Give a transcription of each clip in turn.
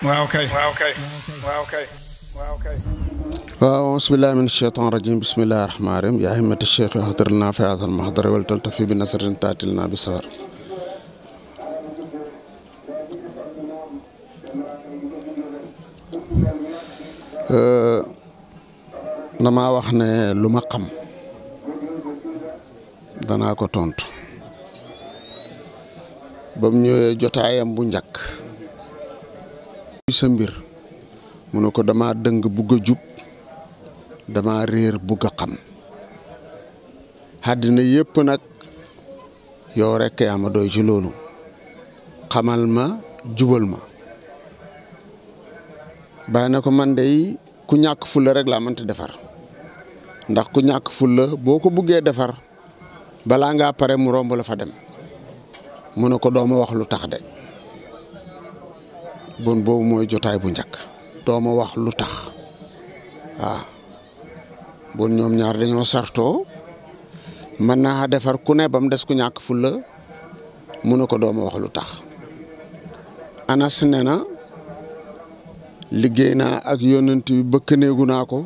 waaw kay bismillahi min asheytan rajim bismillahi rahmani rahim yaa himmati cheikh ahdir lana fi hadha al mahdar wal taltafi bi nasrin taatilna bi sawar damaa wax ne lu ma xam danaa ko tontu ba mu ñëwee jotaayam bu njëkk sa mbir mu ne ko dama dëng bugg a jub dama réer bugg a xam àddina yépp nag yow rekk yaa ma doy ci loolu xamal ma jubal ma bàyyi na ko man dey ku ñàkk fulla rek laa mënta defar ndax ku ñàkk fulla boo ko buggee defar balaa ngaa pare mu romb la fa dem mu ne ko dooma wax lu tax de bon boobu mooy jotaay bu njëkk dooma wax lu tax waaw bon ñoom ñaar dañoo sartoo mën naa defar ku ne ba mu des ku ñàkk fulla mu ne ko dooma wax lu tax Anas ne na liggéey naa ak yonent bi bëkk néegu naa ko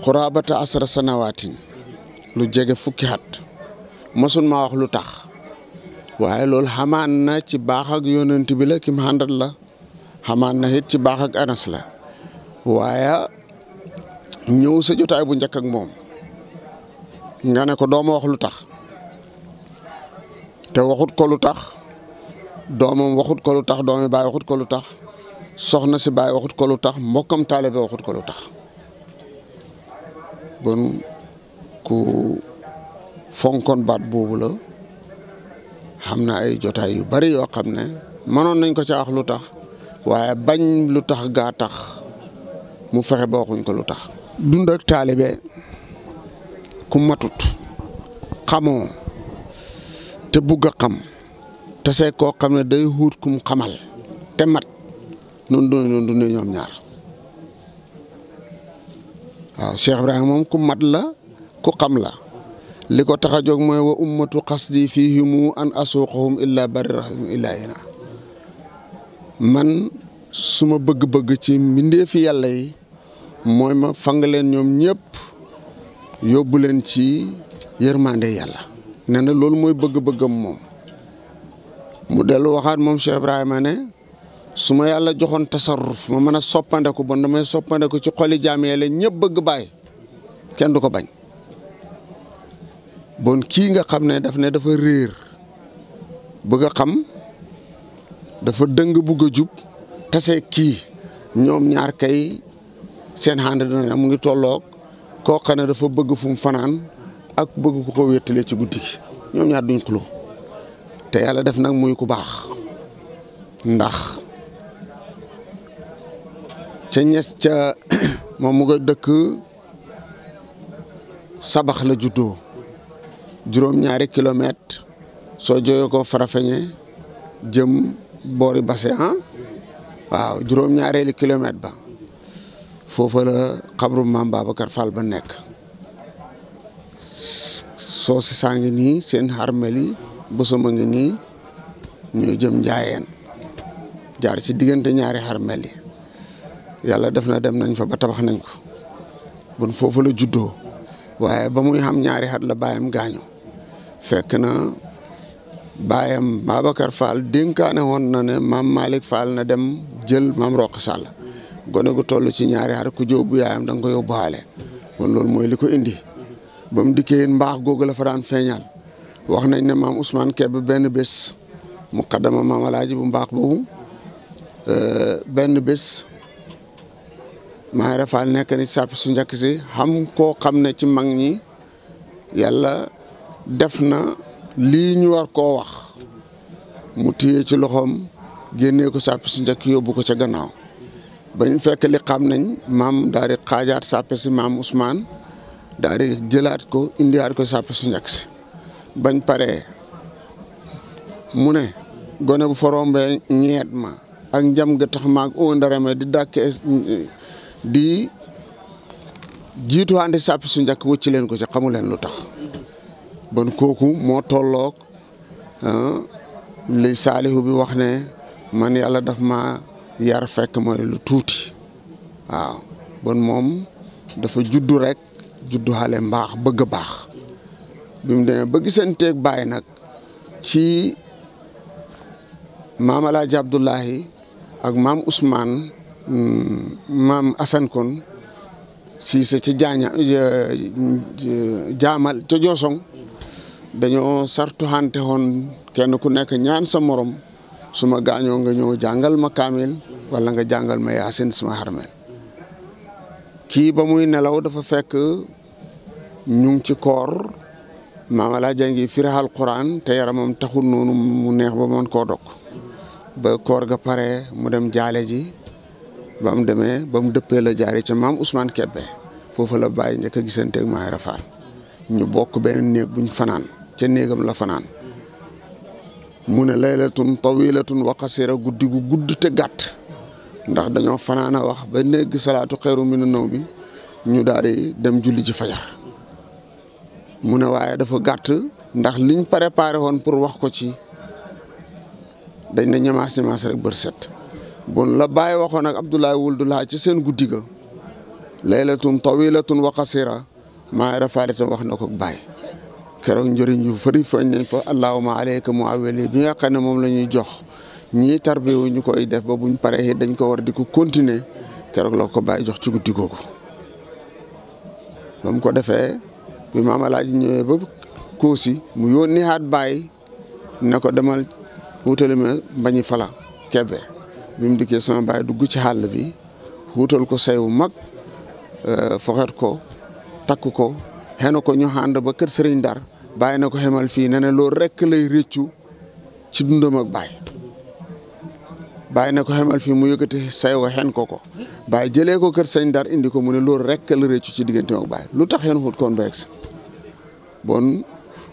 xuraabata asra sanawaatin lu jege fukki at mosun maa wax lu tax waaye loolu xamaan na ci baax ak yonent bi la ki mu àndat la xamaan na it ci baax ak Anas la waaye ñëw sa jotaay bu njëkk ak moom nga ne ko dooma wax lu tax te waxut ko lu tax doomam waxut ko lu tax doomi baay waxut ko lu tax soxna si baay waxut ko lu tax mbokkam taalibe waxut ko lu tax bon ku fonkoon baat boobu la xam na ay jotaay yu bari yoo xam ne mënoon nañ ko ca wax lu tax waaye bañ lu tax gaa tax mu fexe ba waxuñ ko lu tax dund ak taalibe ku matut xamoo te bugg a xam te see koo xam ne day xuut kum xamal te mat noonu dundee ñoom ñaar waaw Cheikh Ibrahima moom ku mat la ku xam la li ko tax a jóg mooy wa ummatu xasdi fihimu an asuuqahum illa bari rahim ilaahina man suma bëgg-bëgg ci mbindeefi yàlla yi mooy ma fang leen ñoom ñëpp yóbbu leen ci yërmande yàlla nee na loolu mooy bëgg-bëggam moom mu dellu waxaat moom Cheikh Ibrahima ne su ma yàlla joxoon tasarruf ma mën a soppandeku bon damay soppandeku ci xoli jaam yàlla ñëpp bëgg bàyyi kenn du ko bañ bon kii nga xam ne daf ne dafa réer bëgg a xam dafa dëng bugg a jub tase kii ñoom ñaar kay seen ànd dina mu ngi tolloog koo xam ne dafa bëgg fu mu fanaan ak bëgg ku ko wéttalee ci guddi gi ñoom ñaar duñ xuloo te yàlla def nag muy ku baax ndax ca ñes ca moom mu nga dëkk sabax la juddoo juróom-ñaari kilomètre soo jógee ko Farafeñe jëm boori Basse waaw juróom-ñaareeli kilomètre ba foofa la xabru maam Babacar Fall ba nekk soo si saa ngi nii seen xarmel yi bosoma ngi nii ñuy jëm njaayeen jaar ci diggante ñaari xarmel yi yàlla def na dem nañ fa ba tabax nañ ko bon foofu la juddoo waaye ba muy xam ñaari at la baayam gaañu fekk na baayam Babacar Fall dénkaane woon na ne maam Malick Fall na dem jël maam Roqi Sall gone gu toll ci ñaari at ku jóobu yaayam da nga ko yóbbuwaale bon loolu mooy li ko indi ba mu dikkee mbaax googu la fa daan feeñal wax nañ ne maam Ousmane Kebe benn bés mu xaddama maam Alaaji bu mbaax boobu benn bés Mayra Fall nekk ni sàpp su njëkk si xam koo xam ne ci mag ñi yàlla def na lii ñu war koo wax mu téye ci loxoom génnee ko sàpp su njëkk yóbbu ko ca gannaaw bañ fekk li xam nañ maam daal di xaajaat sàppe si maam Ousmane daal di jëlaat ko indiwaat ko sàppe su njëkk si bañ paree mu ne gone bu fa rombee ñeet ma ak njam ga tax maag ondarame di dàkkee di jiitu andi sàppi su njëkk wëcc leen ko ci xamu leen lu tax bon kooku moo tolloog li saalihu bi wax ne man yàlla daf ma yar fekk mooy lu tuuti waaw bon moom dafa juddu rek juddu xale mbaax bëgg a baax bi mu demee ba gisanteeg Baay nag ci maam Alaaji Abdoulahi ak maam Ousmane maam Assane kon Siise ca jaamal ca Joosong dañoo sartu xante woon kenn ku nekk ñaan sa morom su ma gaañoo nga ñëw jàngal ma kaamil wala nga jàngal ma yaasin suma xarmeel kii ba muy nelaw dafa fekk ñu ngi ci koor maam Alaaji ngi firi Alxuraan te yaramam taxul noonu mu neex ba mën koo dog ba koor ga pare mu dem jaale ji ba mu demee ba mu dëppee la jaari ca maam Ousmane Kébé foofu la Baay njëkk a gisanteeg Maay Rafaal ñu bokk benn néeg buñ fanaan ca néegam la fanaan mu ne laylatun tawilatun wa qasira guddi gu gudd te gàtt ndax dañoo fanaan a wax ba néeg salaatu xayru mina nawmi ñu daal di dem julli ci fajar mu ne waaye dafa gàtt ndax liñ préparé woon pour wax ko ci dañ ne ñamaas rek bër set bon la Baay waxoon ak Abdoulaye Wuldulaa ci seen guddi ga laylatun tawilatun wa qasira Maay Rafaal itam wax na ko Baay keroog njëriñ yu fëri feeñ nañ fa allahumma alayka muawwili bi nga xam ne moom la ñuy jox ñii tarbiwu ñu koy def ba buñ paree dañ ko war di ko continuer keroog la ko Baay jox ci guddi googu ba mu ko defee bi maam Alaaji ñëwee ba Koosi mu yónni haat Baay ne ko demal wutali ma Mbañi Fala Kébé bi mu dikkee sama Baay dugg ci xàll bi wutal ko say wu mag foxet ko takk ko xenu ko ñu ànd ba kër Sëriñ Dar Baay na ko xemal fii ne ne loolu rekk lay réccu ci dundam ak Baay na ko xemal fii mu yëkkati say wa xen ko Baay jëlee ko kër Sëriñ Dar indi ko mu ne loolu rekk la réccu ci diggante ak Baay lu tax xen xut koon ba egsi bon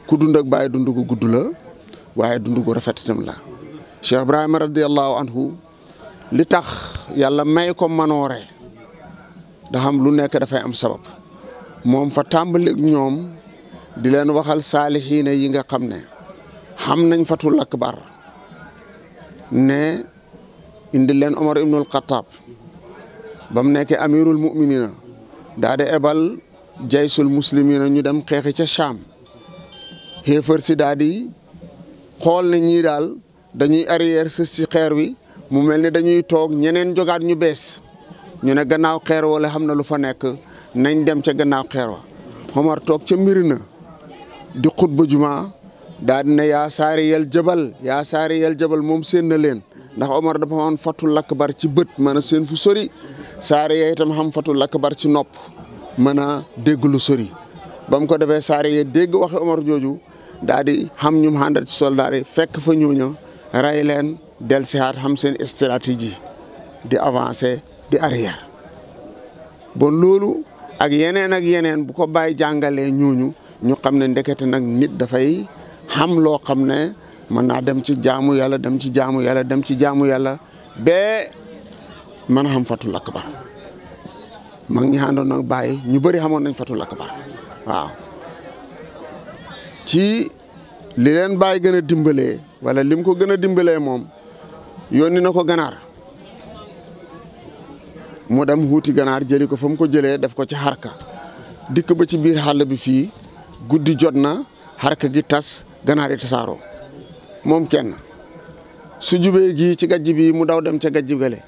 ku dund ak Baay dund gu gudd la waaye dund gu rafet itam la Cheikh Ibrahima radiyallahu anhu li tax yàlla may ko manoore da xam lu nekk dafay am sabab moom fa tàmbali ñoom di leen waxal saalihiina yi nga xam ne xam nañ fatul akbar ne indi leen Omar ibnul Xattaab ba mu nekkee amirul muminina daa di ebal jaysul muslimina ñu dem xeexi ca Cham xéefar si daa di xool ne ñii daal dañuy arrière sës ci xeer wi mu mel ni dañuy toog ñeneen jogaat ñu bees ñu ne gannaaw xeer wala xam na lu fa nekk nañ dem ca gannaaw xeer wa Omar toog ca Mirina di xutba juma daal di ne yaa saariyal jabal moom seen na leen ndax Omar dafa amoon fatul akbar ci bët mën a seen fu sori saariya itam xam fatul akbar ci nopp mën a dégg lu sori ba mu ko defee saariya dégg waxe Omar jooju daal di xam ñu mu àndal ci soldaar yi fekk fa ñooña rey leen dellusiwaat xam seen stratégie di avancer di arrière bon loolu ak yeneen bu ko Baay jàngalee ñooñu ñu xam ne ndekete nag nit dafay xam loo xam ne mën naa dem ci jaamu yàlla dem ci jaamu yàlla bee mën a xam fatul akbar mag ñi àndoon nag Baay ñu bëri xamoon nañ fatul akbar waaw ci li leen Baay gën a dimbalee wala lim ko gën a dimbalee moom yónni na ko ganaar mu dem wuuti ganaar jëli ko fa mu ko jëlee def ko ci xarka dikk ba ci biir xàll bi fii guddi jot na xarka gi tas ganaar yi tasaaroo moom kenn su jubee gii ci gajj bi mu daw dem ca gajj gale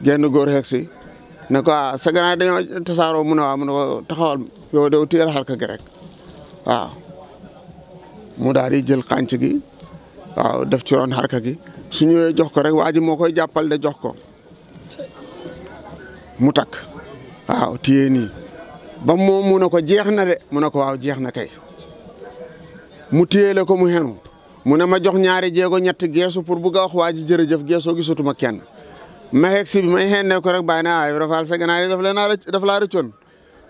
genn góor xeeg si ne ko sa ganaar dañoo tasaaroo mu ne waaw mu ne ko taxawal yow dew téyel xarka gi rek waaw mu daal di jël xànc gi waaw def ci roon xarka gi su ñëwee jox ko rek waa ji moo koy jàppal de jox ko mu takk waaw téye nii ba moom mu ne ko jeex na de mu ne ko waaw jeex na kay mu téyele ko mu xenu mu ne ma jox ñaari jéego ñett geesu pour bugg a wax waa ji jërëjëf geesoo gisatuma kenn ma xeeg si bi may xenne ko rek bàyyi na waaye Rafaal sa ganaar yi daf laa rëccoon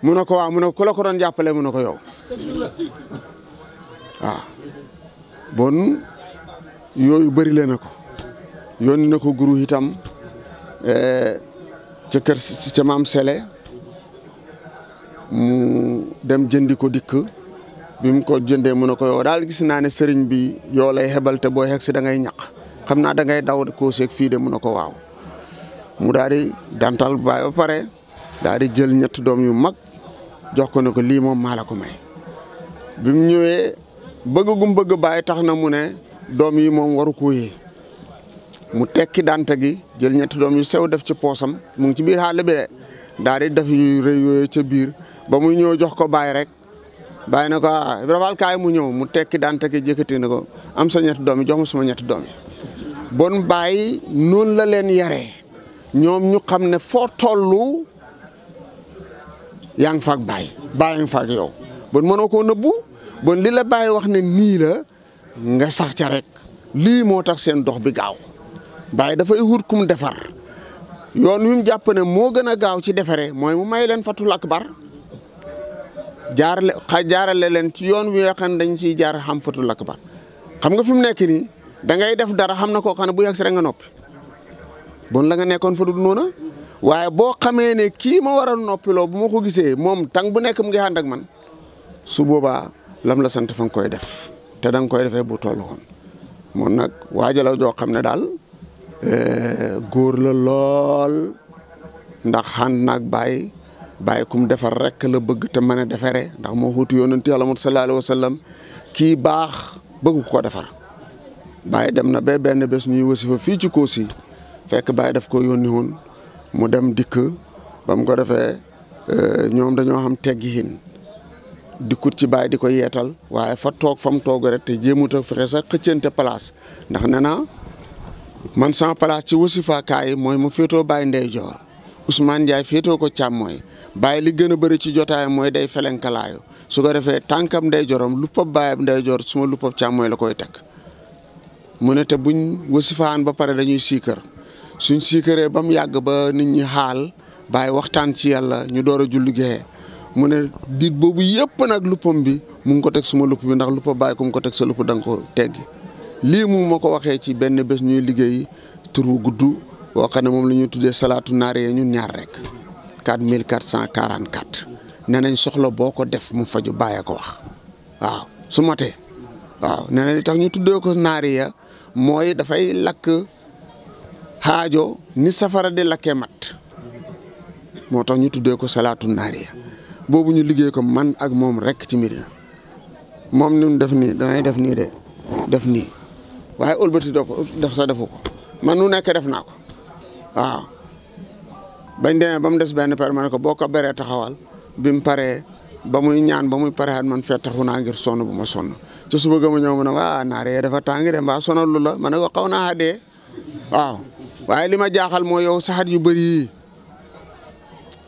mu ne ko waaw mu ne ku la ko doon jàppale mu ne ko yow waaw bon yooyu bëri le na ko yónni na ko guru itam ca kër ca maam Sele mu dem jëndi ko dikk bi mu ko jëndee mu ne ko yow daal gis naa ne sëriñ bi yoo lay xebal te booy xeg si da ngay ñaq xam naa da ngay daw koo seeg fii de mu ne ko waaw mu daal di dantal baay ba pare daal di jël ñetti doom yu mag jox ko ne ko lii moom maa la ko may bi mu ñëwee bëgg baay tax na mu ne doom yi moom waru ko yee mu tekki dante gi jël ñetti doom yu sew def ci poosam mu ngi ci biir xaal bi de daal di def yu rëy yooyu ca biir ba muy ñëw jox ko baay rek baay na ko Ibra Fall kaay mu ñëw mu tekki dante gi jëkkati na ko am sa ñetti doom yi jox ma suma ñetti doom yi bon baay noonu la leen yaree ñoom ñu xam ne foo tollu yaa ngi faak baay baay ngi faak yow bon mënoo koo nëbbu bon li la baay wax ne nii la nga sax ca rek lii moo tax seen dox bi gaaw baay dafay wut kum defar yoon wi mu jàpp ne moo gën a gaaw ci defare mooy mu may leen fatul akbar jaarale leen ci yoon wi nga xam ne dañ ciy jaar xam fatul akbar xam nga fi mu nekk nii da ngay def dara xam na koo xam ne bu yegg si rek nga noppi bon la nga nekkoon fa du noona waaye boo xamee ne kii ma war a noppiloo bu ma ko gisee moom tàng bu nekk mu ngi ànd ak man su boobaa lam la sant fa nga koy def te da nga koy defee bu toll woon moom nag waajalaw joo xam ne daal góor la lool ndax xànd naag bàyyi kum defar rek la bëgg te mën a defaree ndax moo xuutu yonent Yàlla Muhammad sallallahu alayhi wa sallam kii baax bëgg ko defar bàyyi dem na ba benn bés ñuy wasifa fii ci Kossy fekk bàyyi daf ko yónni woon mu dem dikk ba mu ko defee ñoom dañoo xam teggiin dikkut ci bàyyi di ko yeetal waaye fa toog fa mu toog rek te jéemut a fexe sax xëccante place ndax nee na man sama place ci wasifa kaay mooy mu féetoo bàyyi ndeyjoor Ousmane Ndiaye féetoo ko càmmooy bàyyi li gën a bëri ci jotaay mooy day felenkalaayu su ko defee tànkam ndeyjooram luppab bàyyam ndeyjoor suma luppab càmmooy la koy teg mu ne te buñ wasifaan ba pare dañuy siikër suñ siikëree ba mu yàgg ba nit ñi xaal bàyyi waxtaan ci yàlla ñu door a julli gee mu ne diit boobu yëpp nag luppam bi mu ngi ko teg suma lupp bi ndax luppab bàyyi ku mu ko teg sa lupp da nga ko teggi lii mu ma ko waxee ci benn bés ñuy liggéey turu gudd boo xam ne moom la ñuy tuddee salaatu naariya ñun ñaar rek 4444 nee nañ soxla boo ko def mu faju bàyyee ko wax waaw su matee waaw nee na li tax ñu tuddee ko naariya mooy dafay lakk xaajo ni safara di lakkee mat moo tax ñu tuddee ko salaatu naariya boobu ñu liggéey ko man ak moom rek ci Medina moom ni mu def nii danay def nii de def nii waaye ëlbati def sax defu ko man nu nekk def naa ko waaw bañ demee ba mu des benn per ma ne ko boo ko beree taxawal bi mu paree ba muy ñaan ba muy pareexaat man fee taxu naa ngir sonn bu ma sonn ci suba ga ma ñëw ma ne waa naariya dafa tàng de mbaa sonal lu la ma ne ko xaw naa xadee waaw waaye li ma jaaxal mooy yow saxat yu bëri yi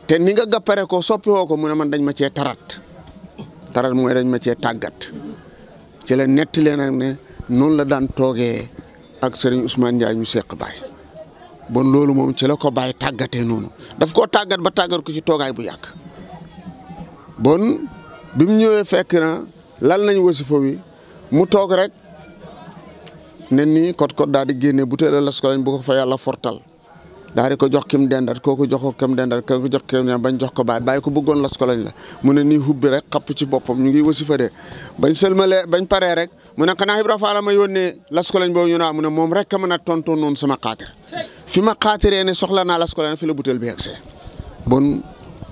te ni nga gappare ko soppi woo ko mu ne man dañ ma cee tarat mooy dañ ma cee tàggat ci la netti leen nag ne noonu la daan toogee ak Serigne Ousmane Ndiaye ñu seq baay bon loolu moom ci la ko baay tàggatee noonu daf koo tàggat ba tàggat ko ci toogaay bu yàgg bon bi mu ñëwee fekk na lal nañ wasifa wi mu toog rek ne nii kot daal di génne butéel las ko lañ bu ko fa yàlla fortal daal di ko jox kim dendat kooku jox ko kim dendat kooku jox kim dendat bañ jox ko baay ko bëggoon las ko lañ la mu ne nii hubbi rek xapp ci boppam ñu ngi wasifa de bañ sëlmalee bañ paree rek mu ne xanaa Ibra Fall ma yónnee las ko lañ boobu ñu naa mu ne moom rek a mën a tontoon noonu sama xaatir fi ma xaatiree ne soxla naa las ko lañ fi la butéel bi yegsee bon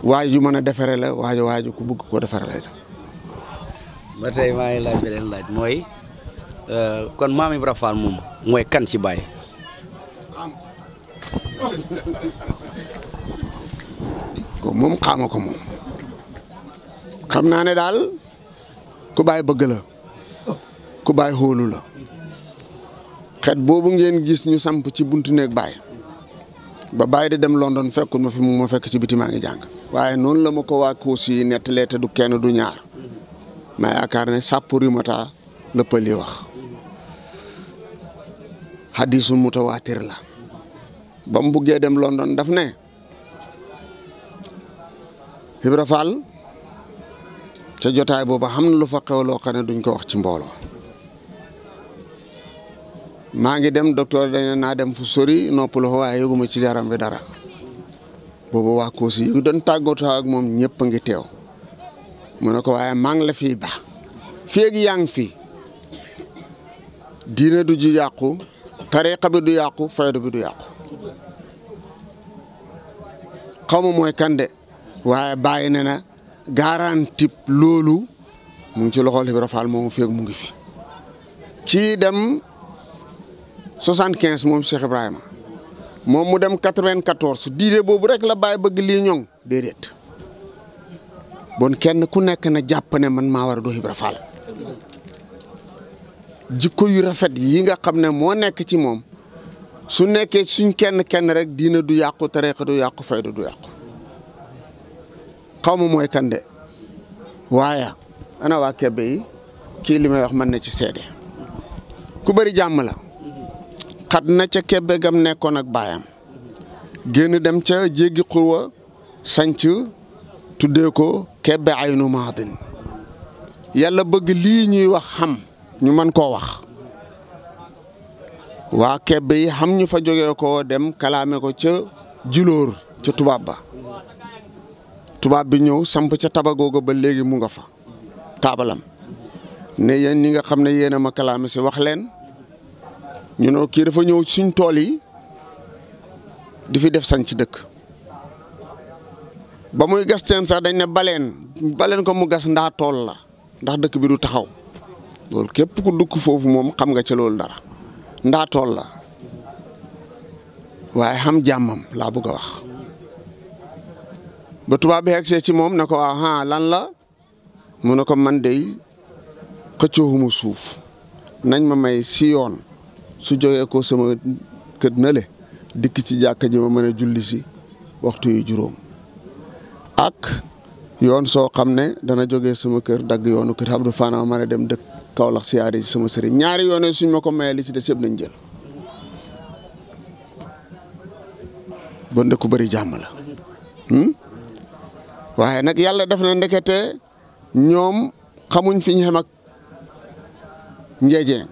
waay ju mën a defare la waaju ku bëgg ko defare lay def. ba tey maa ngi laaj beneen laaj mooy kon maam Ibra Fall moom mooy kan ci Baye. ko moom xaama ko moom xam naa ne daal ku Baye bëgg la ku Baye xóolu la xet boobu ngeen gis ñu samp ci buntu néeg Baye ba Baye di dem London fekkul ma fi mu ma fekk ci biti maa ngi jàng waaye noonu la ma ko waa Kossy nettalee te du kenn du ñaar ma yaakaar ne sàppurimata la pël yi wax hadisul mutawaatir la ba mu buggee dem London daf ne Ibra Fall ca jotaay booba xam na lu fa xew loo xam ne duñ ko wax ci mbooloo maa ngi dem docteur dañ naa dem fu sori noppalu ko waaye yëguma ci yaram bi dara boobu waa Kossy yi doon tàggatoo ak moom ñëpp a ngi teew mu ne ko waaye maa ngi la fii fii ak yaa ngi fi diine du ju yàqu tariqa bi du yàqu fayda bi du yàqu xaw ma mooy kan de waaye bàyyi ne na garanti loolu mu ngi ci loxol Ibra Fall moomu feeg mu ngi fi kii dem 75 moom Cheikh Ibrahima moom mu dem 94 diide boobu rek la bàyyi bëgg lii ñoŋ déedéet bon kenn ku nekk na jàpp ne man maa war a doo Ibra Fall jikko yu rafet yi nga xam ne moo nekk ci moom su nekkee suñ kenn rek diina du yàqu tariqa du yàqu fayda du yàqu xaw ma mooy kan de waaye ana waa Kébé yi kii li may wax mën na ci seede ku bëri jàmm la xat na ca Kébé gam nekkoon ak baayam génn dem ca jéggi xurwa sanc tuddee ko Kébé aynu maadin yàlla bëgg lii ñuy wax xam ñu mën koo wax waa Kébé yi xam ñu fa jógee ko dem kalaame ko ca Djilor ca tubaab ba tubaab bi ñëw samp ca tabagooga ba léegi mu nga fa taabalam ne yéen ñi nga xam ne yéen a ma kalaame si wax leen ñu ne kii dafa ñëw suñ tool yi di fi def sañ ci dëkk ba muy gas teen sax dañ ne baleen ko mu gas ndaa tool la ndax dëkk bi du taxaw loolu képp ku dugg foofu moom xam nga ca loolu dara ndaa tool la waaye xam jàmmam laa bëgg a wax ba tubaab bi egsee ci moom ne ko waaw lan la mu ne ko man dey xëccoowuma suuf nañ ma may si yoon su jógee ko sama kër nale dikk ci jàkka ji ma mën a julli si waxtu yu juróom ak yoon soo xam ne dana jógee sama kër dagg yoonu kër Abdou Fana ma mën a dem dëkk Kaolack siyaare ci sama sëriñ ñaari yoon suñ ma ko mayee li ci des yëpp nañ jël bon dëkk ku bëri jàmm la waaye nag yàlla def na ndekete ñoom xamuñ fi ñu xem ak njeejeen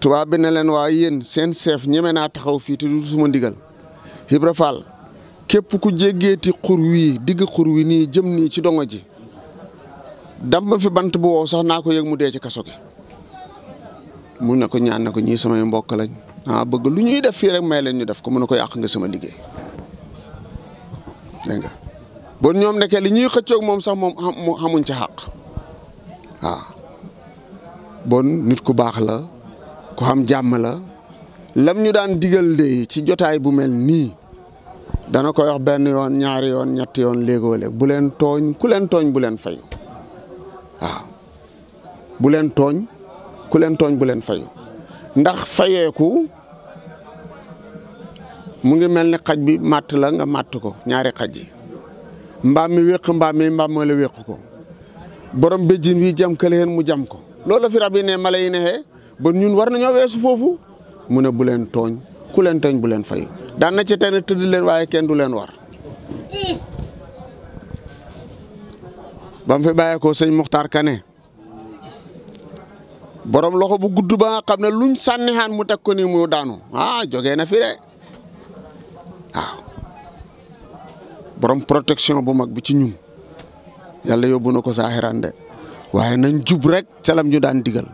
tubaab bi ne leen waa yéen seen chef ñeme naa taxaw fii te du suma ndigal Ibra Fall képp ku jéggeeti xur wii digg xur wi nii jëm nii ci dongo ji dam fi bant bu wow sax naa ko yëg mu dee ci kaso gi mu ne ko ñaan na ko ñii samay mbokk lañ bëgg lu ñuy def fii rek may leen ñu def ko mu ne ko yàq nga sama liggéey dégg nga bon ñoom nekke li ñuy xëccoog moom sax moom xamuñ ci xàq waaw bon nit ku baax la ku xam jàmm la lam ñu daan digal de ci jotaay bu mel nii dana koy wax benn yoon ñaari yoon ñetti yoon léegoo léeg bu leen tooñ ku leen tooñ bu leen fayu waaw bu leen tooñ ku leen tooñ bu leen fayu ndax fayeeku mu ngi mel ni xaj bi màtt la nga màtt ko ñaari xaj yi mbaam mi wéq mbaam ma la wéq ko borom béjjin wi jam kële mu jam ko loolu la fi rab yi ne mala yi ne ba ñun war nañoo weesu foofu mu ne bu leen tooñ ku leen tooñ bu leen fayu daan na ci tane tëdd leen waaye kenn du leen war ba mu fi bàyyeekoo sëñ Muxtaar Kane borom loxo bu gudd ba nga xam ne luñ sànni xaan mu teg ko nii mu daanu jógee na fi de waaw borom protection bu mag bi ci ñun yàlla yóbbu na ko saaxiraan de waaye nañ jub rek calam ñu daan digal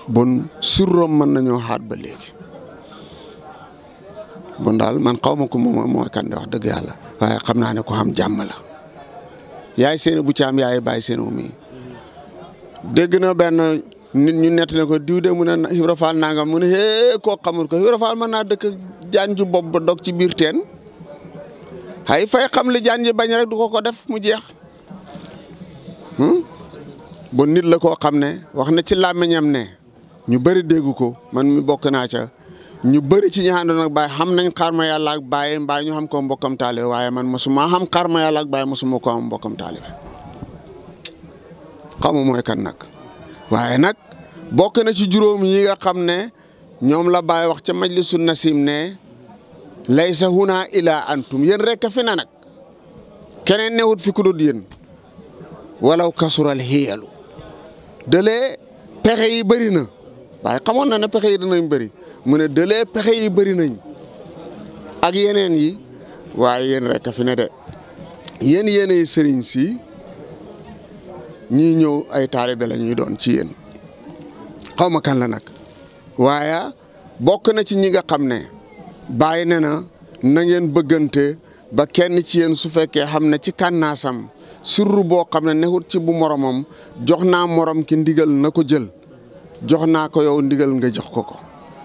bon surrom mën nañoo xaat ba léegi bon daal man xaw ma ko moom mooy kan de wax dëgg yàlla waaye xam naa ne ko xam jàmm la yaay seeni bu caam yaay bàyyi seen mi dégg na benn nit ñu nett ne ko diw de mu ne Ibra Fall nangam mu ne koo xamul ko Ibra Fall mën naa dëkk jaan ju bopp ba dog ci biir teen hay fay xam li jaan ji bañ rek du ko def mu jeex bon nit la koo xam ne wax na ci làmmiñam ne ñu bëri dégg ko man mi bokk naa ca ñu bëri ci ñi àndoon ak Baay xam nañ xaar ma yàlla ak Baay mbaa ñu xam ko mbokkam taalibe waaye man mosuma xam xaar ma yàlla ak Baay mosuma ko am mbokkam taalibe xamu mooy kan nag waaye nag bokk na ci juróom yi nga xam ne ñoom la Baay wax ca majlisu nasim ne laysa huna ila antum yéen rek a fi na nag keneen newut fi ku dul yéen walaw kasural xiyalu dëlee pexe yi bëri na waaye xamoon na ne pexe yi dinañ bëri mu ne dëlee pexe yi bëri nañ ak yeneen yi waaye yéen rek a fi ne de yéen yéenay sëriñ si ñii ñëw ay taalibe la ñuy doon ci yéen xaw ma kan la nag waaye bokk na ci ñi nga xam ne bàyyi ne na ngeen bëggante ba kenn ci yéen su fekkee xam ne ci kànnaasam sirru boo xam ne nexut ci bu moromam jox naa morom ki ndigal na ko jël jox naa ko yow ndigal nga jox ko ko.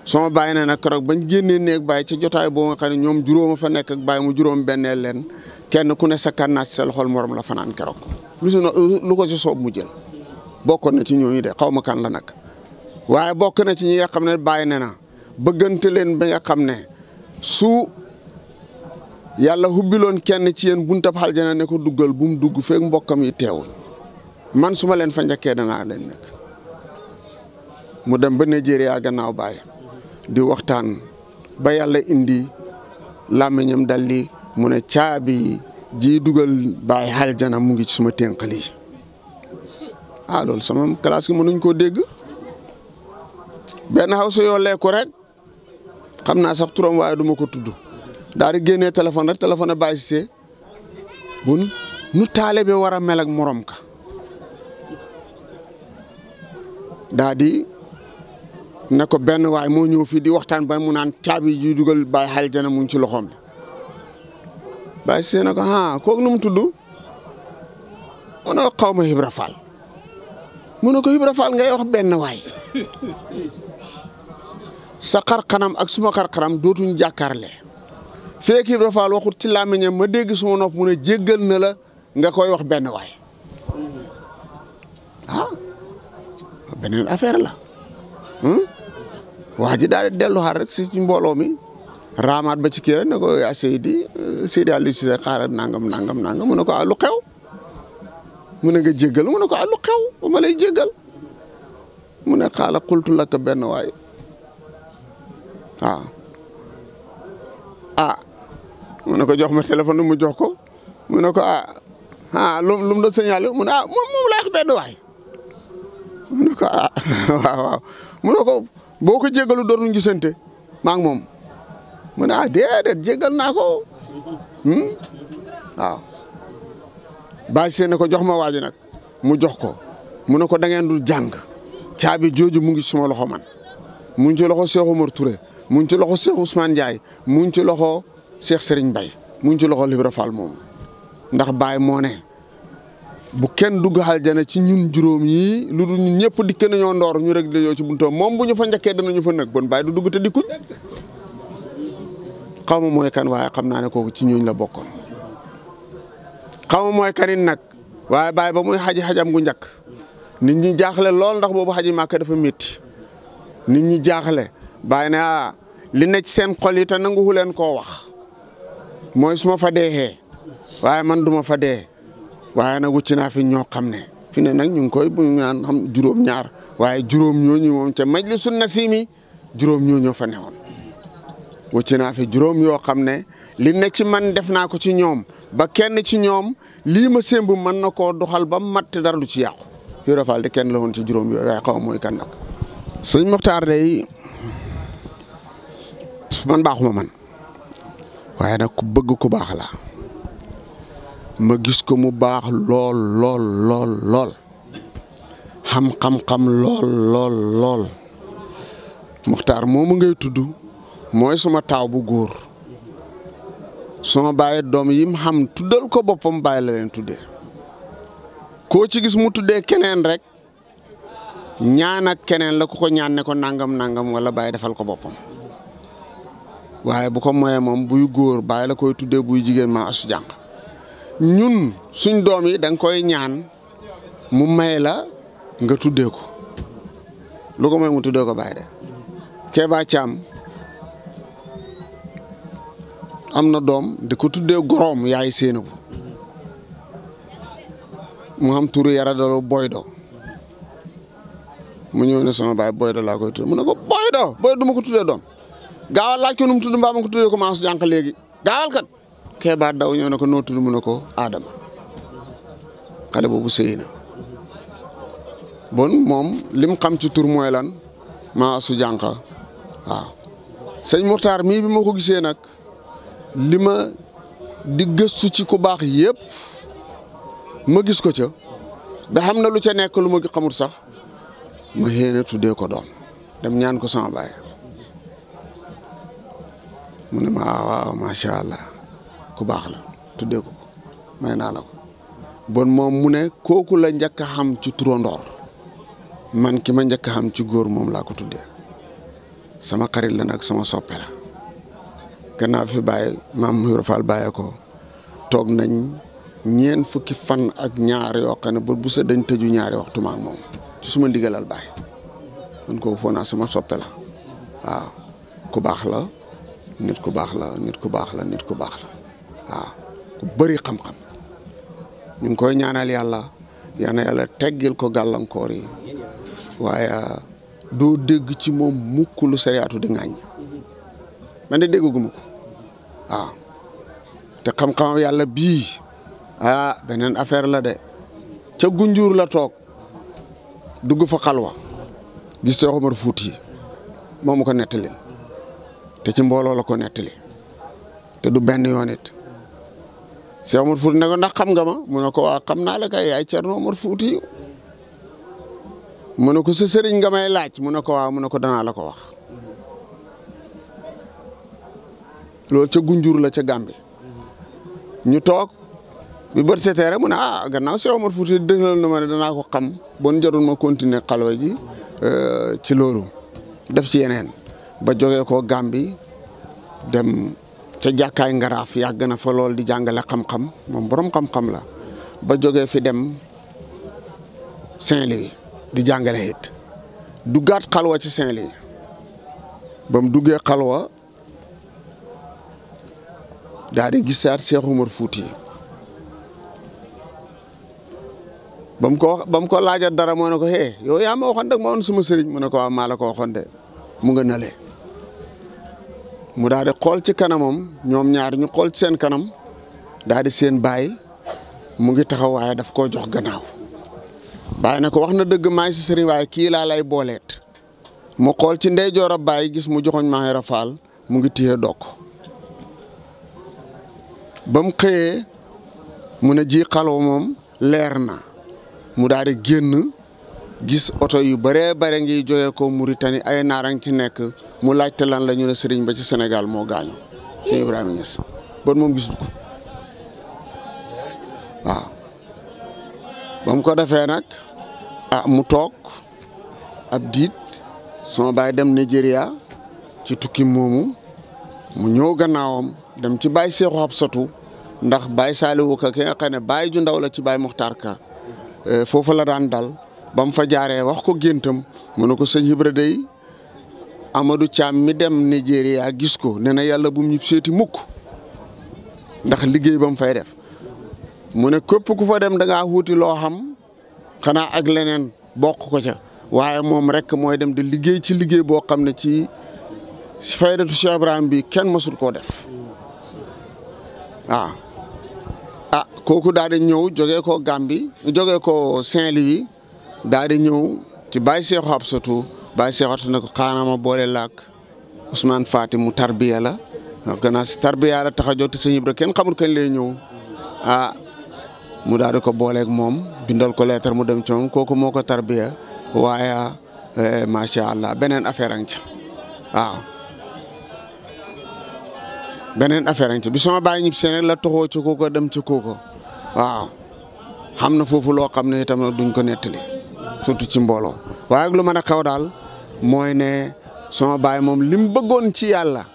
sama bàyyi ne nag keroog bañ génnee néeg bàyyi ca jotaay boo nga xam ne ñoom juróoma fa nekk ak bàyyi mu juróom benneel leen kenn ku ne sa kànnaas sa loxol morom la fanaan keroog lu ko ci soob mu jël bokkoon na ci ñooñu de xaw ma kan la nag. waaye bokk na ci ñi nga xam ne bàyyi ne na bëggante leen ba nga xam ne su yàlla hubbiloon kenn ci yéen buntab aljana ne ko duggal bu mu dugg feek mbokkam yi teewuñ man su ma leen fa njëkkee danaa leen nekk. mu dem ba Nigeria gannaaw Baye di waxtaan ba yàlla indi làmmiñam daldi mu ne caabi ji dugal Baye aljana mu ngi ci suma ténqal yi. loolu sama classe gi mënuñ koo dégg benn xaw sa yoo lekku rek xam naa sax turam waaye duma ko tudd daal di génnee téléphone rek téléphone Baye Cissé bun nu taalibe war a mel ak morom ka daa di ne ko benn waay moo ñëw fii di waxtaan ba mu naan caabi ji dugal Baye aljana mu ngi ci loxoom bi Baye Cissé ne ko kooku nu mu tudd mu ne ko xaw ma Ibra Fall mu ne ko Ibra Fall ngay wax benn waay sa xar-xanam ak suma xar-xanam dootuñ jàkkaarle feek Ibra Fall waxut ci làmmiñam ma dégg suma nopp mu ne jéggal na la nga koy wax benn waay beneen affaire la wax ji daal di dellu xaar rek si ci mbooloo mi raamaat ba ci kii rek ne ko yaa Seydi Aliou Cissé xaaral nangam mu ne ko lu xew mu ne nga jéggal mu ne ko lu xew ba ma lay jéggal mu ne xaala xultu la ko benn waay mu ne ko jox ma téléphone mu jox ko mu ne ko lu mu doon signalé mu ne moom lay wax benn waay mu ne ko waaw mu ne ko boo ko jéggalu dootuñu gisante maa ngi moom mu ne déedéet jéggal naa ko waaw Baye Cissé ne ko jox ma waaji nag mu jox ko mu ne ko da ngeen dul jàng caabi jooju mu ngi suma loxo man mu ngi ci loxo Cheikh Omar Touré mu ngi ci loxo Cheikh Ousmane Ndiaye mu ngi ci loxo Cheikh Serigne Mbaye mu ngi ci loxo Ibra Fall moomu ndax Baye moo ne bu kenn dugg aljana ci ñun juróom yi lu dul ñun ñëpp dikk nañoo ndoor ñu rek yow ci buntoom moom bu ñu fa njëkkee danañu fa nëg bon Baye du dugg te dikkuñ xaw ma mooy kan waaye xam naa ne kooku ci ñooñ la bokkoon xaw ma mooy kanin nag waaye Baye ba muy xajam gu njëkk nit ñi jaaxle lool ndax boobu xaji Màkka dafa métti nit ñi jaaxle Baye ne li nekk seen xol yi te nanguwu leen koo wax mooy su ma fa deexee waaye man duma fa dee waaye nag wucci naa fi ñoo xam ne fi ne nag ñu ngi koy bu ñu naan xam juróom-ñaar waaye juróom ñooñu moom ca majlisu nasiimi juróom ñooñoo fa newoon wucci naa fi juróom yoo xam ne li nekk ci man def naa ko ci ñoom ba kenn ci ñoom lii ma sémb mën na koo doxal ba mat te dara du ci yàqu Ibra Fall de kenn la woon ci juróom yooyu waaye xaw ma mooy kan nag. sëñ Mokhtar day man baaxuma man waaye nag ku bëgg ku baax la ma gis ko mu baax lool xam-xam lool Mokhtar moomu ngay tudd mooy suma taaw bu góor suma bàyyi doom yi mu xam tuddal ko boppam bàyyi la leen tuddee koo ci gis mu tuddee keneen rek ñaan ak keneen la ku ko ñaan ne ko nangam wala bàyyi defal ko boppam waaye bu ko moyee moom buy góor bàyyi la koy tuddee buy jigéen ma asu jànq ñun suñ doom yi da nga koy ñaan mu may la nga tuddee ko lu ko may mu tuddee ko bàyyi de Keba Thiam am na doom di ko tuddee goroom yaay Séenabou mu xam turu yara daloo Boydo mu ñëw ne sama baay Boydo laa koy tuddee mu ne ko Boydo du ma ko tuddee doom gaawal laaj ko nu mu tudd mbaa ma ko tuddee ko maasu jànq léegi gaawal kat Keba daw ñëw ne ko noo tudd mu ne ko Adama xale boobu sëy na bon moom lim xam ci tur mooy lan maasu jànq waaw sëñ Mokhtar mii bi ma ko gisee nag li ma di gëstu ci ku baax yëpp ma gis ko ca ba xam na lu ca nekk lu ma xamul sax ma xéene tuddee ko doom dem ñaan ko sama baay mu ne ma waaw macha allah ku baax la tuddee ko may naa la ko bon moom mu ne kooku la njëkk a xam ci turandoor man ki ma njëkk a xam ci góor moom laa ko tuddee sama xarit la nag sama soppe la gannaaw fi bàyyi maam Ibra Fall bàyyee ko toog nañ ñeen fukki fan ak ñaar yoo xam ne bu sa dañ tëju ñaari waxtu ma ak moom ci suma ndigalal bàyyi man ko foo naa sama soppe la waaw ku baax la nit ku baax la nit ku baax la nit ku baax la waaw ku bëri xam-xam ñu ngi koy ñaanal yàlla yal na yàlla teggil ko gàllankoor yi waaye doo dégg ci moom mukk lu sariyaatu di ŋàññ man de dégguma ko waaw te xam-xam yàlla bii beneen affaire la de ca Gunjur la toog dugg fa xalwa gis Cheikh Omar Fouti moom ko nettali te ci mbooloo la ko nettali te du benn yoon it Cheikh Omar Fouti ne ko ndax xam nga ma mu ne ko waa xam naa la kay yaay Thierno Omar Fouti mu ne ko sa sëriñ nga may laaj mu ne ko waaw mu ne ko danaa la ko wax loolu ca Gunjur la ca Gàmbi ñu toog bi bët setee rek mu ne gannaaw Cheikh Omar Fouti dëggal na ma ne danaa ko xam bon jarul ma continuer xalwa ji ci loolu def ci yeneen ba jógee ko Gàmbi dem ca jàkkaay Ngaraaf yàgg na fa lool di jàngale xam-xam moom borom xam-xam la ba jógee fi dem Saint-Louis di jàngale it duggaat xalwa ci Saint-Louis ba mu duggee xalwa daal di gisaat Cheikh Omar Fouti ba mu ko laajat dara moo ne ko yow yaa ma waxoon rek ma woon sama sëriñ mu ne ko waaw maa la ko waxoon de mu nga nale mu daal di xool ci kanamam ñoom ñaar ñu xool ci seen kanam daal di seen baay mu ngi taxaw waaye daf koo jox gannaaw baay na ko wax na dëgg maay si sëriñ waaye kii laa lay booleet mu xool ci ndeyjoor a baay gis mu joxoñ Maam Ibra Fall mu ngi téye dokk ba mu xëyee mu ne ji xalwa moom leer na mu daal di génn gis oto yu bëree bare ngi jógee ko Mauritanie ay naarang ci nekk mu laajte lan la ñu ne sëriñ ba ci Sénégal moo gaañu Cheikh Ibrahima Niass bon moom gisul ko waaw ba mu ko defee nag mu toog ab diit sama baay dem Nigeria ci tukki moomu mu ñëw gannaawam dem ci Baye Cheikhou Absatou ndax Baye Saliou Ka ki nga xam ne Baye ju ndaw la ci Baye Mokhtar Ka foofu la daan dal ba mu fa jaaree wax ko géntam mu ne ko sëñ Ibra dey Amadou Thiam mi dem Nigeria gis ko nee na yàlla bu mu ñib seeti mukk ndax liggéey ba mu fay def mu ne képp ku fa dem da ngaa wuuti loo xam xanaa ak leneen bokk ko ca waaye moom rek mooy dem di liggéey ci liggéey boo xam ne ci faydatu Cheikh Ibrahima bi kenn mësul koo def waaw kooku daal di ñëw jógee ko Gambie jógee ko Saint-Louis daal di ñëw ci Baye Cheikhou Absatou Baye Cheikhou Absatou ne ko xaana ma boole laak Ousmane Fatim mu tarbiya la gannaaw si tarbiya la tax a jot sëñ Ibra kenn xamul kañ lay ñëw mu daal di ko booleeg moom bindal ko lettre mu dem ci moom kooku moo ko tarbiya waaye macha allah beneen affaire a ngi ca waaw beneen affaire a ngi ca bi sama baay ñib seen la toxoo ci kooko dem ci kooko waaw xam na foofu loo xam ne itam duñ ko nettali surtout ci mbooloo waaye ak lu mën a xew daal mooy ne sama baay moom li mu bëggoon ci yàlla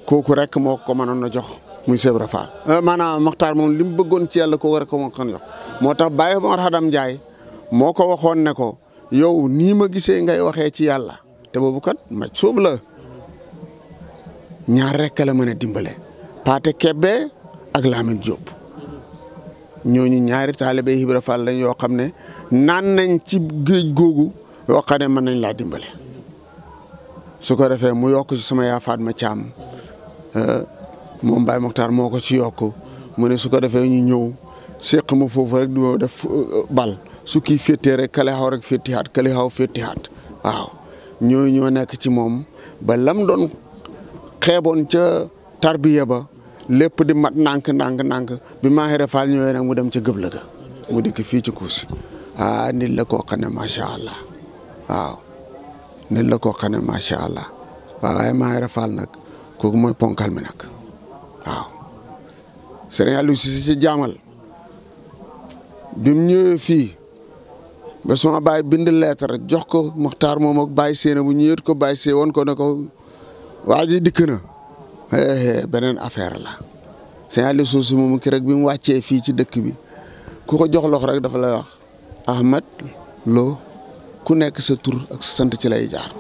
kooku rek moo ko mënoon a jox muy Cheikh Ibra Fall maanaam Mokhtar moom li mu bëggoon ci yàlla kooku rek moo ko jox moo tax Baye Mor Hadam Ndiaye moo ko waxoon ne ko yow nii ma gisee ngay waxee ci yàlla te boobu kat ma sóob la ñaar rek la mën a dimbale Paate Kebbe ak Lamine Diop ñooñu ñaari taalibe Ibra Fall lañ yoo xam ne naan nañ ci géej googu yoo xam ne mën nañ laa dimbale su ko defee mu yokk ci sama yaa Fatma Thiam moom Baye Mokhtar moo ko ci yokk mu ne su ko defee ñu ñëw seq ma foofu rek di def bal su kii féetee rek kale xaw rek féetihaat kale xaw féetihaat waaw ñooñu ñoo nekk ci moom ba lam doon xeeboon ca tarbiya ba lépp di mat ndànk bi Maam Ibra Fall ñëwee nag mu dem ca gëbla ga mu dikk fii ci Kossy nit la koo xam ne macha allah waaw nit la koo xam ne macha allah waaye Mayra Fall nag kooku mooy ponkal mi nag waaw. Serigne Aliou Cissé ci jaamal bi mu ñëwee fii ba suma baay bind lettre jox ko Muxtaar moom ak Baye Séena bu ñëwee ko Baye Séena woon ko ne ko waa ji dikk na beneen affaire la. Serigne Aliou Cissé moom ki rek bi mu wàccee fii ci dëkk bi ku ko jox loxo rek dafa lay wax Ahmed Lo ku nekk sa tur ak sa sant ci lay jaar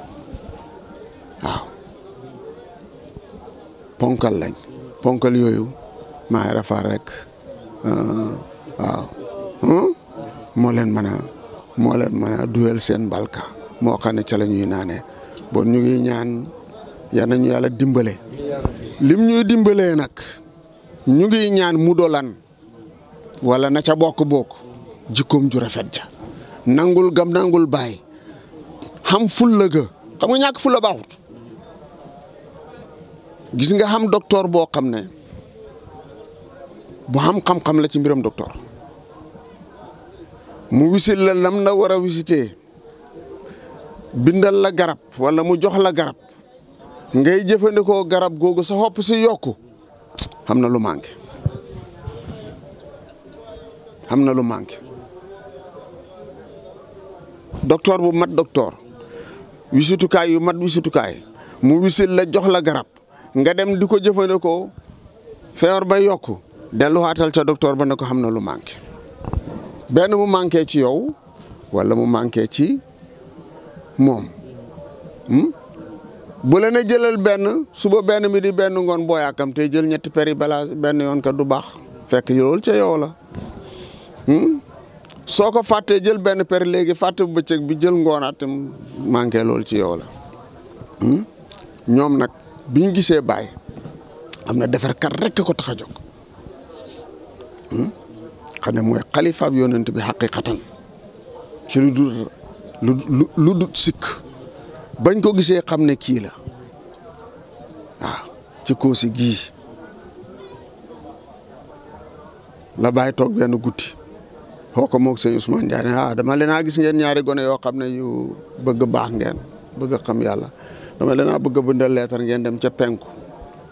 waaw. ponkal lañ ponkal yooyu Mayra Fall rek waaw moo leen mën a duyal seen mbalka moo xam ne ca la ñuy naanee bon ñu ngi ñaan yal nañu yàlla dimbale lim ñuy dimbalee nag ñu ngi ñaan mu dolan wala na ca bokk jikkoom ju rafet ja nangul gam nangul baay xam fulla ga xam nga ñàkk fulla baaxut gis nga xam docteur boo xam ne bu xam xam-xam la ci mbiram docteur mu wisit la lam na war a visité bindal la garab wala mu jox la garab ngay jëfandikoo garab googu sa xopp si yokku xam na lu manqué docteur bu mat docteur wisitukaay yu mat wisitukaay mu wisil la jox la garab nga dem di ko jëfandikoo feebar ba yokku delluwaatal ca docteur ba ne ko xam na lu manqué benn mu manqué ci yow wala mu manqué ci moom bu la ne jëlal benn suba benn mi di benn ngoon boo yàkkam te jël ñetti peri balaa benn yoon ka du baax fekk loolu ca yow la soo ko fàttee jël benn per léegi fàtte bu bëccëg bi jël ngoonaat te manqué loolu ci yow la ñoom nag bi ñu gisee Baay am na defarkat rekk ko tax a jóg xam ne mooy xalifaab yonent bi xaqiqatan ci lu dut sikk bañ ko gisee xam ne kii la waaw ci Kossy gii la Baay toog benn guddi xoo ko moog sëñ Ousmane Ndiaye dama leen a gis ngeen ñaari gone yoo xam ne yu bëgg baax ngeen bëgg xam yàlla dama leen a bëgg a bindal leetar ngeen dem ca penku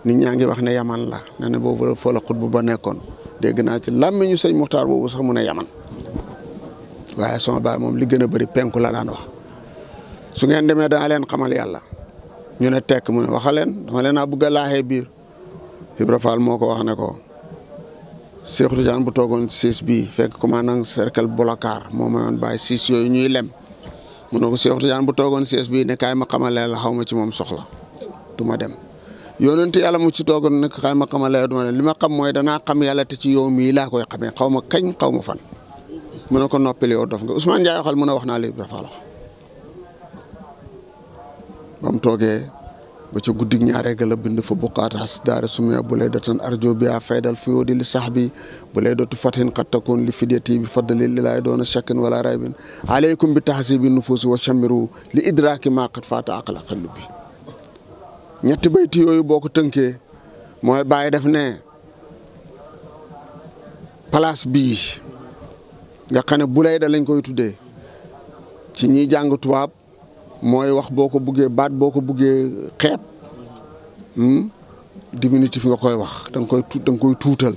nit ñaa ngi wax ne yaman la ne ne boobu fa la xutbu ba nekkoon dégg naa ci làmmiñu sëñ Muxtaar boobu sax mu ne yaman waaye sama baay moom li gën a bëri penku la daan wax su ngeen demee dana leen xamal yàlla ñu ne tekk mu ne waxaleen dama leen a bëgg a laaxee biir Ibra Fall moo ko wax ne ko Cheikh Tidiane bu toogoon siis bii fekk commandant cercle Boubacar moo mayoon bàyyi siis yooyu ñuy lem mu ne ko Cheikh Tidiane bu toogoon siis bii ne kaay ma xamalee la xaw ma ci moom soxla du ma dem yonent yàlla mu ci toogoon ne kaay ma xamalee du ma dem li ma xam mooy danaa xam yàlla te ci yow mii laa koy xamee xaw ma kañ xaw ma fan mu ne ko noppali yow dof nga Ousmane Ndiaye waxal mu ne wax naa li Ibra Fall wax ba mu toogee ba ca guddig ñaaree ga la bind fa buqaataas daara sumee bu lay datan arjo bi a faydal fi yoo di li sax bi bu lay dootu fatin xat takoon li fidyati bi faddali li laay doona shakkin wala raybin aleykum bi tahsibi nufuusi wa chamiru li idraaki maa qad faata aqla xallu bi ñetti bayti yooyu boo ko tënkee mooy Baay def ne place bii nga xam ne bu lay da lañ koy tuddee ci ñiy jàng tubaab mooy wax boo ko buggee baat boo ko buggee xeeb diminutif nga koy wax da nga koy tuutal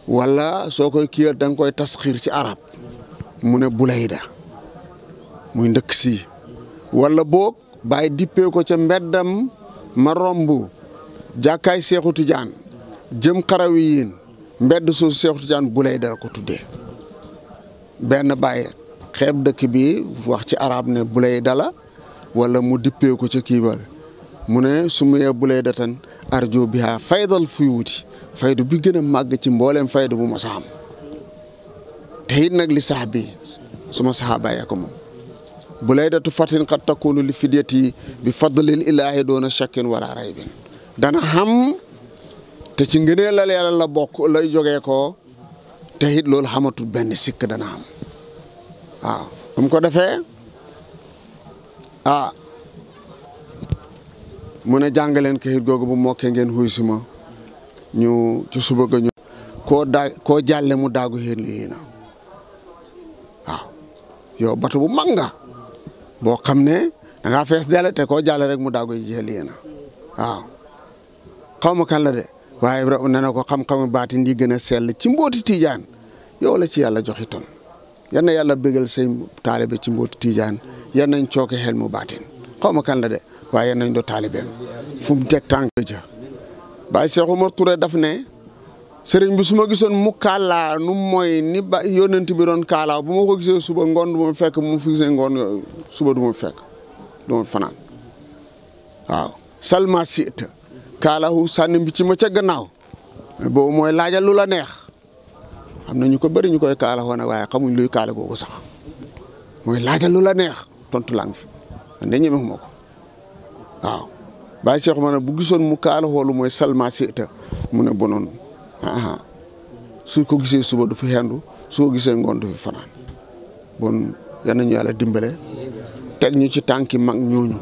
wala soo koy kiyal da nga koy tasxiir ci arab mu ne Bulayda muy ndëkk si wala boog Baay dippee ko ca mbeddam ma romb jàkkaay Seexu Tijaan jëm xarawi yiin mbedd soosu Seexu Tijaan Bulayda la ko tuddee benn Baay xeeb dëkk bi wax ci arab ne Bulayda la wala mu dippee ko ca kii ba mu ne su mu yee Bulayda tan arjo biha faydal fuyuuti faydu bi gën a màgg ci mbooleem faydu bu ma sa am te it nag li sax bi suma saxaaba yee ko moom Bulaydatu fatin qad takunu li fidyati bi fadlil ilaahi doona shakkin wala raybin dana xam te ci ngëneel la yàlla la bokk lay jógee ko te it loolu xamatul benn sikk dana am waaw bu ko defee mu ne jàngaleen kayit googu bu mokkee ngeen xuy si ma ñu ci suba ga ñu koo jàlle mu daagu xéen lii na waaw yow bato bu mag nga boo xam ne da ngaa fees dell te koo jàll rek mu daago yi jeexal yéena waaw xaw ma kan la de waaye nee na ko xam-xamu baatin yi gën a sell ci mbooti Tijaan yow la ci yàlla joxi ton yan na yàlla bégal say taalibe ci mbooti Tijaan yan nañ cooke xel mu baatin xaw ma kan la de waaye yan nañ doo taalibeem fu mu teg tànk ja Baye Cheikh Oumar Touré daf ne sëriñ bi su ma gisoon mu kàllaa nu mooy ni ba yónnent bi doon kaalaaw bu ma ko gisee suba ngoon du ma fekk mu fi gisee ngoon suba du ma fekk du ma fanaan waaw salma siita kaalaahu sànni bi ci ma ca gannaaw boobu mooy laajal lu la neex am na ñu ko bëri ñu koy kaalaaxoo nag waaye xamuñ luy kaala googu sax mooy laajal lu la neex tontu laa ngi fi man de ñemewuma ko waaw Baye Cheikh ma ne bu gisoon mu kaalaaxoo lu mooy salma siita mu ne bonoon su ko gisee suba du fi xendu su ko gisee ngoon du fi fanaan bon yal nañu yàlla dimbale teg ñu ci tànki mag ñooñu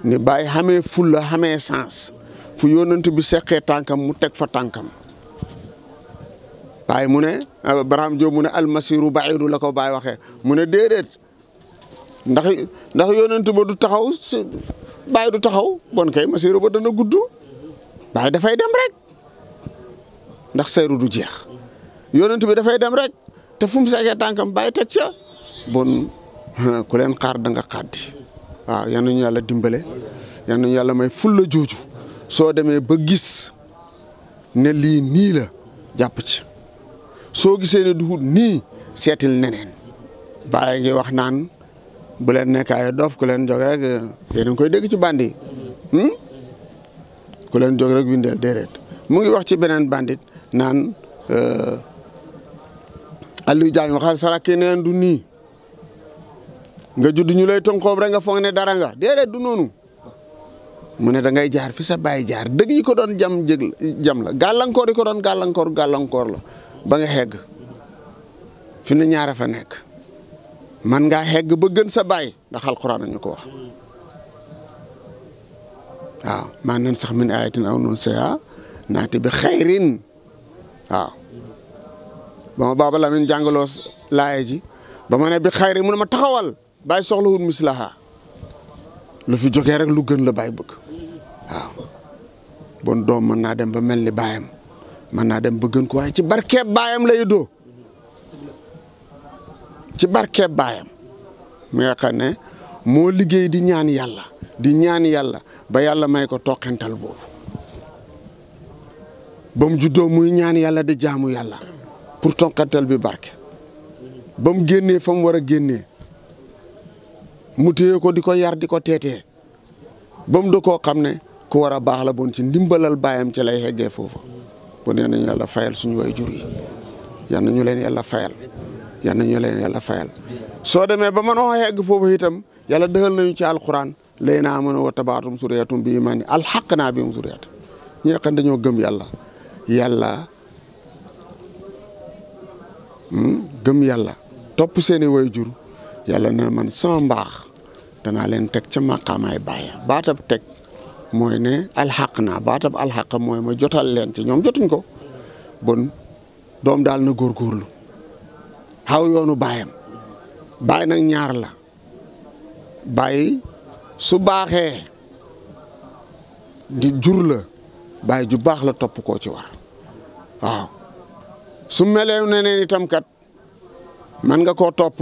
ni Baye xamee fulla xamee sens fu yónnent bi seqee tànkam mu teg fa tànkam Baye mu ne Barham Diop mu ne almasiru baidu la ko Baye waxee mu ne déedéet ndax yónnent ba du taxaw Baye du taxaw bon kay masiru ba dana gudd Baye dafay dem rek ndax sayru du jeex yónnent bi dafay dem rek te fu mu seqee tànkam Baye teg ca bon ku leen xaar da nga xaddi waaw yal nañu yàlla dimbale yal nañu yàlla may fulla jooju soo demee ba gis ne lii nii la jàpp ci soo gisee ne duhut nii seetil neneen Baye ngi wax naan bu leen nekkaay dof ku leen jóg rek yéen a ngi koy dégg ci bandi ku leen jóg rek windeel déedéet mu ngi wax ci beneen bandit naan Aliou Diagne waxal saraki neen du nii nga judd ñu lay tënkoom rek nga foog ne dara nga déedéet du noonu mu ne da ngay jaar fi sa baay jaar dëgg yi ko doon jam la gàllankoor yi ko doon gàllankoor la ba nga xegg fi ne ñaara fa nekk man ngaa xegg ba gën sa baay ndax alxuraan nañu ko wax waaw maa nan sax min ayatin aw noonu saya naati bi xayrin waaw ba ma Baaba Lamin jàngaloo laaye ji ba ma ne bi xayrin mu ne ma taxawal Baye soxlawul mislaha lu fi jógee rek lu gën la Baye bëgg waaw bon doom mën naa dem ba mel ni baayam mën naa dem ba gën ko waaye ci barkeeb baayam lay doo ci barkeeb baayam mi nga xam ne moo liggéey di ñaan yàlla ba yàlla may ko toqental boobu ba mu juddoo muy ñaan yàlla di jaamu yàlla pour toqental bi barke ba mu génnee fa mu war a génnee mu téye ko di ko yar di ko teetee ba mu do koo xam ne ku war a baax la bon ci ndimbalal baayam ci lay xeggee foofu bon yal nañu yàlla fayal suñu way jur yi yal nañu leen yàlla fayal soo demee ba mënoo xegg foofu itam yàlla dëxal nañu ci alquran lay naa mën a wa tabaatum suriyatum bi imaani alxaq naa bi mu suriyat ñi nga xam dañoo gëm yàlla topp seeni way jur yàlla na man sama mbaax danaa leen teg ca maqaamaay baaya baatab teg mooy ne alxaq naa baatab alxaq mooy ma jotal leen ci ñoom jotuñ ko bon doom daal na góorgóorlu xaw yoonu baayam baay nag ñaar la baay su baaxee di jur la baay ju baax la topp koo ci war waaw su melee neneen itam kat man nga koo topp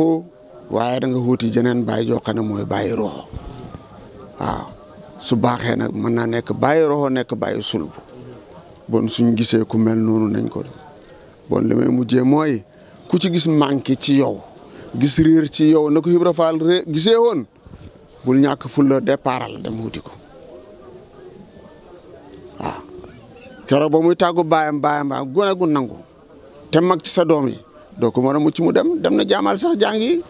waaye da nga wuti jeneen baay joo xam ne mooy bàyyi roxo waaw su baaxee nag mën naa nekk bàyyi roxo nekk bàyyi sulbu bon suñ gisee ku mel noonu nañ ko def bon li may mujjee mooy ku ci gis manqué ci yow gis réer ci yow na ko Ibra Fall gisee woon bul ñàkk fulla départal dem wuti ko waaw keroog ba muy tàggu baayam gone gu nangu te mag ci sa doom yi doo ko mën a mucc mu dem na jaamal sax jàngi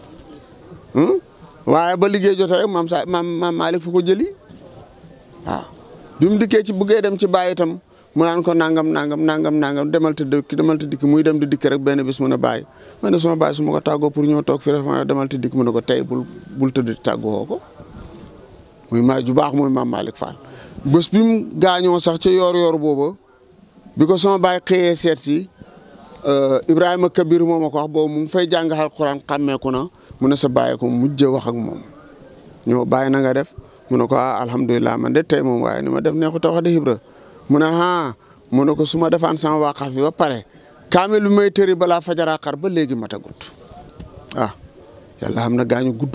waaye ba liggéey jotee rek maam Malick fu ko jëli waaw bi mu dikkee ci buggee dem ci bàyyi itam mu naan ko nangam demal te dikk muy dem di dikk rek benn bis mu ne bàyyi ma ne suma bàyyi su ma ko tàggoo pour ñëw toog fi rek demal te dikk mu ne ko tey bul tëdd tàggoo ko muy maa ju baax muy maam Malick Fall bés bi mu gaañoo sax ca yoor booba bi ko sama bàyyi xëyee seet si Ibrahima Kabir moo ma ko wax boobu mu ngi fay jàng Alxuraan xàmmeeku na mu ne sa bàyyi ko mujj wax ak moom ñoo bàyyi na nga def mu ne ko alhamdulilah man de tey moom waaye ni ma def neexu ta wax de Ibra mu ne mu ne ko su ma defaan sama waqaf bi ba pare kaamil bi may tëri balaa fajaraa xar ba léegi matagut yàlla xam na gaañu gudd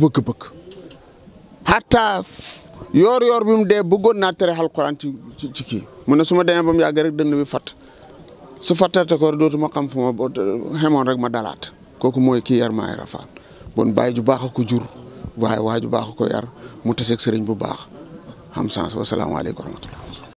bëgg-bëgg hatta yoor bi mu dee bëggoon naa tere alquran ci kii mu ne su ma demee ba mu yàgg rek dënn bi fatt su fattate ko dootuma xam fu ma xemoon rek ma dalaat kooku mooy kii yar Maam Ibra Fall bon bàyyi ju baax a ko jur waaye waa ju baax a ko yar mu taseeg sëriñ bu baax xam sans wasalaamaaleykum wa rahmatullah